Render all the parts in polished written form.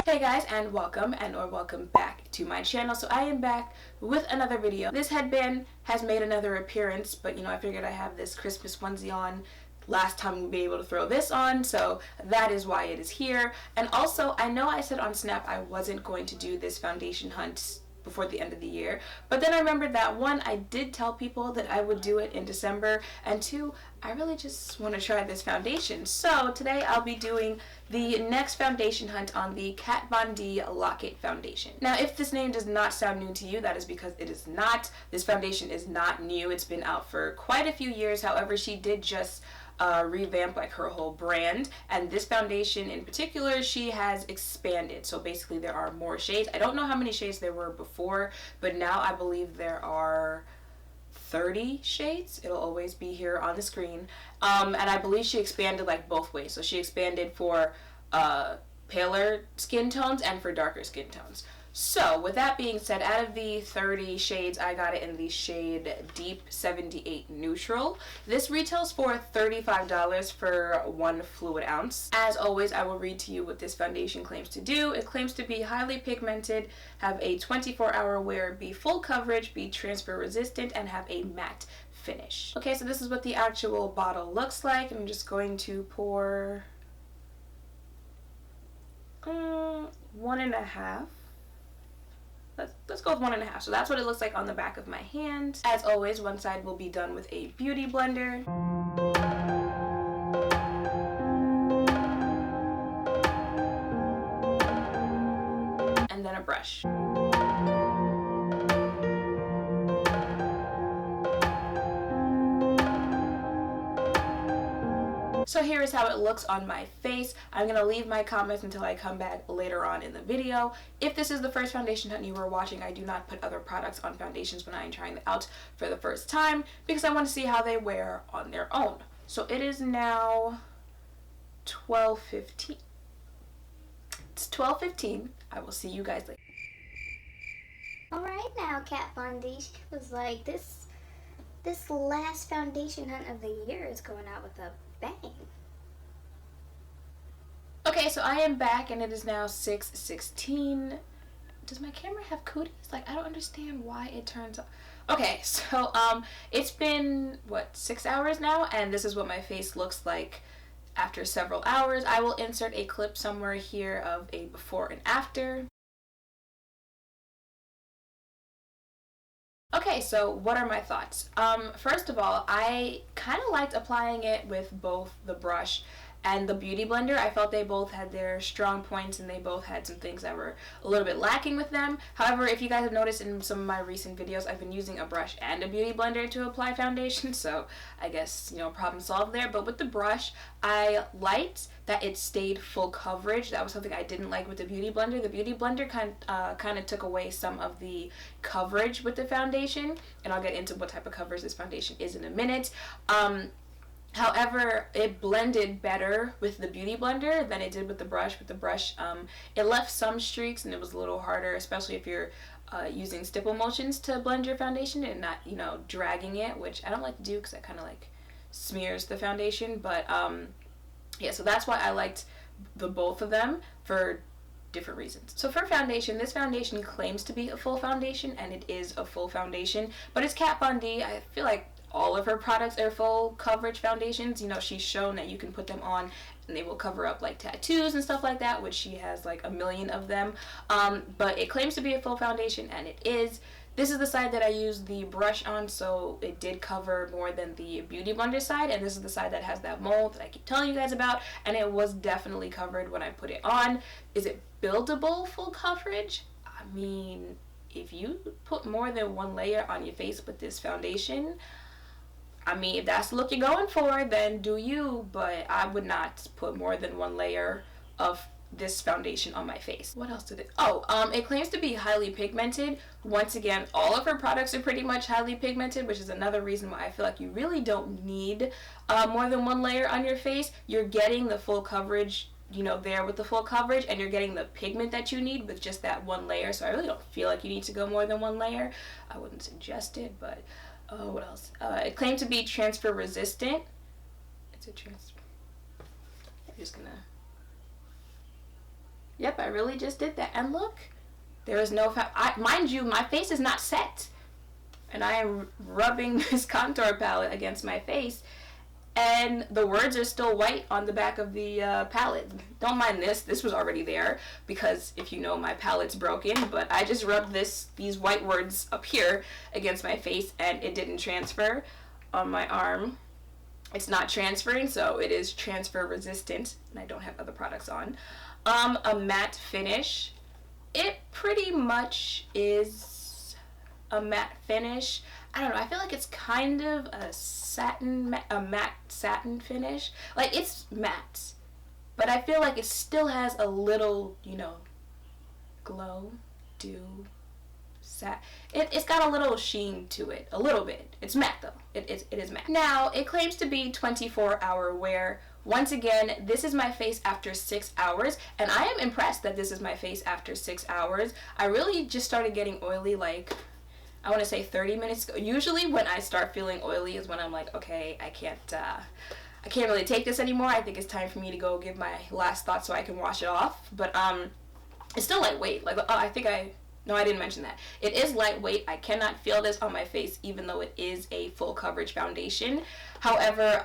Hey guys, and welcome or welcome back to my channel. So I am back with another video. This headband has made another appearance, but I figured I have this Christmas onesie on. Last time we'll be able to throw this on, so that is why it is here. And also, I know I said on Snap I wasn't going to do this foundation hunt before the end of the year, but then I remembered that one, I did tell people that I would do it in December, and two, I really just want to try this foundation. So today I'll be doing the next foundation hunt on the Kat Von D Lock-It foundation. Now, if this name does not sound new to you, that is because it is not. This foundation is not new. It's been out for quite a few years. However, she did just revamp like her whole brand, and this foundation in particular she has expanded. So basically there are more shades. I don't know how many shades there were before, but now I believe there are 30 shades. It'll always be here on the screen. And I believe she expanded like both ways. So she expanded for paler skin tones and for darker skin tones. So with that being said, out of the 30 shades, I got it in the shade Deep 78 Neutral. This retails for $35 for 1 fluid ounce. As always, I will read to you what this foundation claims to do. It claims to be highly pigmented, have a 24-hour wear, be full coverage, be transfer resistant, and have a matte finish. Okay, so this is what the actual bottle looks like. I'm just going to pour 1.5. Let's go with 1.5. So that's what it looks like on the back of my hand. As always, one side will be done with a beauty blender. And then a brush. So here is how it looks on my face. I'm going to leave my comments until I come back later on in the video. If this is the first foundation hunt you were watching, I do not put other products on foundations when I am trying them out for the first time because I want to see how they wear on their own. So it is now 12:15. It's 12:15. I will see you guys later. Alright now, Kat Von D. She was like, this last foundation hunt of the year is going out with a bang. Okay, so I am back and it is now 6:16. Does my camera have cooties? Like, I don't understand why it turns off. Okay, so it's been what, 6 hours now, and this is what my face looks like after several hours. I will insert a clip somewhere here of a before and after. Okay, so what are my thoughts? First of all, I kind of liked applying it with both the brush and the beauty blender. I felt they both had their strong points and they both had some things that were a little bit lacking with them. However, if you guys have noticed in some of my recent videos, I've been using a brush and a beauty blender to apply foundation, so I guess, problem solved there. But with the brush, I liked that it stayed full coverage. That was something I didn't like with the beauty blender. The beauty blender kind of took away some of the coverage with the foundation, and I'll get into what type of coverage this foundation is in a minute. However, it blended better with the beauty blender than it did with the brush. With the brush, it left some streaks and it was a little harder, especially if you're using stipple motions to blend your foundation and not, dragging it, which I don't like to do because that kind of like smears the foundation. But yeah, so that's why I liked the both of them for different reasons. So for foundation, this foundation claims to be a full foundation, and it is a full foundation, but it's Kat Von D. I feel like all of her products are full coverage foundations. She's shown that you can put them on and they will cover up like tattoos and stuff like that, which she has like a million of them. But it claims to be a full foundation, and it is. This is the side that I used the brush on, so it did cover more than the beauty blender side, and this is the side that has that mold that I keep telling you guys about, and it was definitely covered when I put it on. Is it buildable full coverage? I mean, if you put more than one layer on your face with this foundation, if that's the look you're going for, then do you, but I would not put more than one layer of this foundation on my face. What else did it? It claims to be highly pigmented. Once again, all of her products are pretty much highly pigmented, which is another reason why I feel like you really don't need more than one layer on your face. You're getting the full coverage, there with the full coverage, and you're getting the pigment that you need with just that one layer. So I really don't feel like you need to go more than one layer. I wouldn't suggest it, but what else? It claimed to be transfer resistant. It's a transfer. I'm just gonna Yep, I really just did that. And look, there is no mind you, my face is not set. And I am rubbing this contour palette against my face, and the words are still white on the back of the palette. Don't mind this. This was already there because, if you know, my palette's broken, but I just rubbed these white words up here against my face, and it didn't transfer on my arm. It's not transferring, so it is transfer resistant, and I don't have other products on. A matte finish. It pretty much is a matte finish. I don't know, I feel like it's kind of a matte satin finish. Like, it's matte, but I feel like it still has a little, glow, dew, it's got a little sheen to it, a little bit. It's matte though. It is matte. Now, it claims to be 24-hour wear. Once again, this is my face after 6 hours, and I am impressed that this is my face after 6 hours. I really just started getting oily, like, I want to say 30 minutes ago. Usually when I start feeling oily is when I'm like, okay, I can't really take this anymore. I think it's time for me to go give my last thought so I can wash it off. But it's still lightweight. Like, no, I didn't mention that. It is lightweight. I cannot feel this on my face, even though it is a full coverage foundation. However,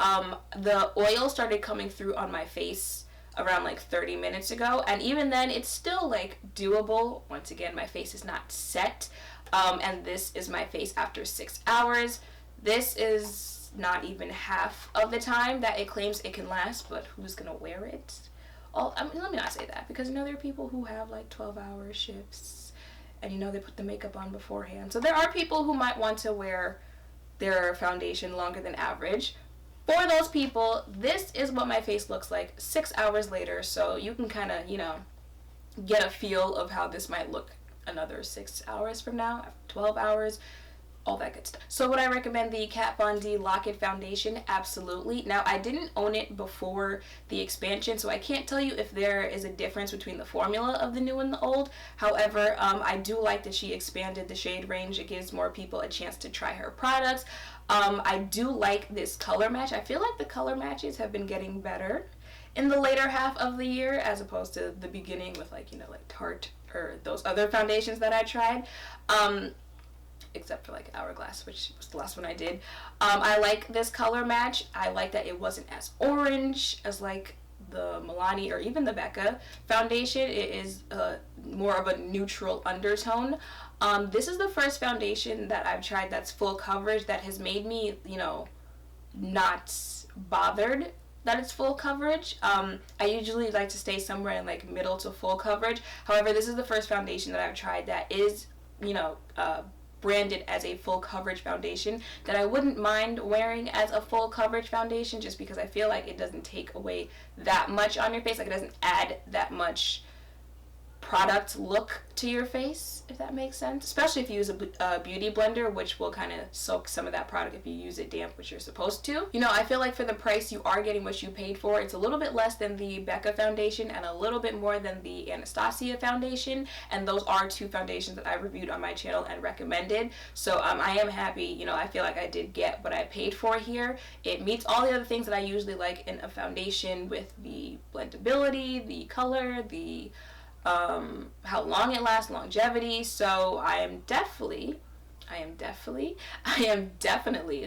the oil started coming through on my face around like 30 minutes ago, and even then it's still like doable. Once again, my face is not set. And this is my face after 6 hours. This is not even half of the time that it claims it can last, but who's gonna wear it? Let me not say that, because there are people who have like 12-hour shifts, and they put the makeup on beforehand. So there are people who might want to wear their foundation longer than average. For those people, this is what my face looks like 6 hours later, so you can kind of, get a feel of how this might look another 6 hours from now, 12 hours, all that good stuff. So would I recommend the Kat Von D Lock It Foundation? Absolutely. Now, I didn't own it before the expansion, so I can't tell you if there is a difference between the formula of the new and the old. However, I do like that she expanded the shade range. It gives more people a chance to try her products. I do like this color match. I feel like the color matches have been getting better in the later half of the year, as opposed to the beginning with like Tarte or those other foundations that I tried, except for like Hourglass, which was the last one I did. I like this color match. I like that it wasn't as orange as like the Milani or even the Becca foundation. It is more of a neutral undertone. This is the first foundation that I've tried that's full coverage that has made me, not bothered that it's full coverage. I usually like to stay somewhere in like middle to full coverage. However, this is the first foundation that I've tried that is, branded as a full coverage foundation that I wouldn't mind wearing as a full coverage foundation, just because I feel like it doesn't take away that much on your face. Like, it doesn't add that much product look to your face, if that makes sense, especially if you use a beauty blender, which will kind of soak some of that product if you use it damp, which you're supposed to. I feel like for the price you are getting what you paid for. It's a little bit less than the Becca foundation and a little bit more than the Anastasia foundation, and those are two foundations that I reviewed on my channel and recommended. So I am happy. I feel like I did get what I paid for here. It meets all the other things that I usually like in a foundation, with the blendability, the color, the how long it lasts, longevity. So I am definitely, it's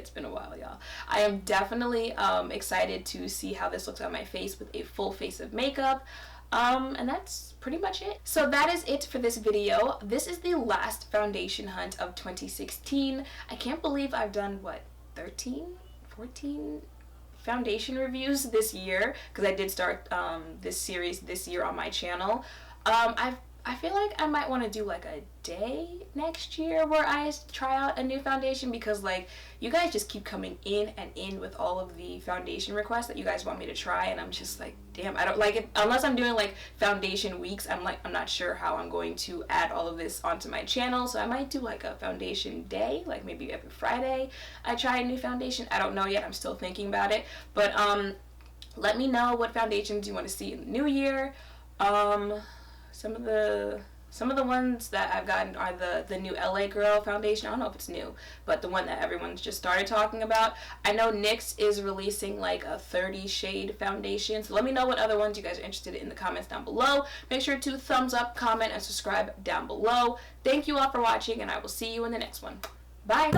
been a while, y'all. I am definitely excited to see how this looks on my face with a full face of makeup. And that's pretty much it. So that is it for this video. This is the last foundation hunt of 2016. I can't believe I've done, 14 foundation reviews this year, because I did start this series this year on my channel. I feel like I might want to do like a day next year where I try out a new foundation, because like you guys just keep coming in and in with all of the foundation requests that you guys want me to try, and I'm just like, damn, I don't like it unless I'm doing like foundation weeks. I'm not sure how I'm going to add all of this onto my channel, so I might do like a foundation day, like maybe every Friday I try a new foundation. I don't know yet, I'm still thinking about it, but let me know what foundations you want to see in the new year. Some of the Some of the ones that I've gotten are the new LA Girl foundation. I don't know if it's new, but the one that everyone's just started talking about. I know NYX is releasing like a 30 shade foundation. So let me know what other ones you guys are interested in the comments down below. Make sure to thumbs up, comment, and subscribe down below. Thank you all for watching, and I will see you in the next one. Bye.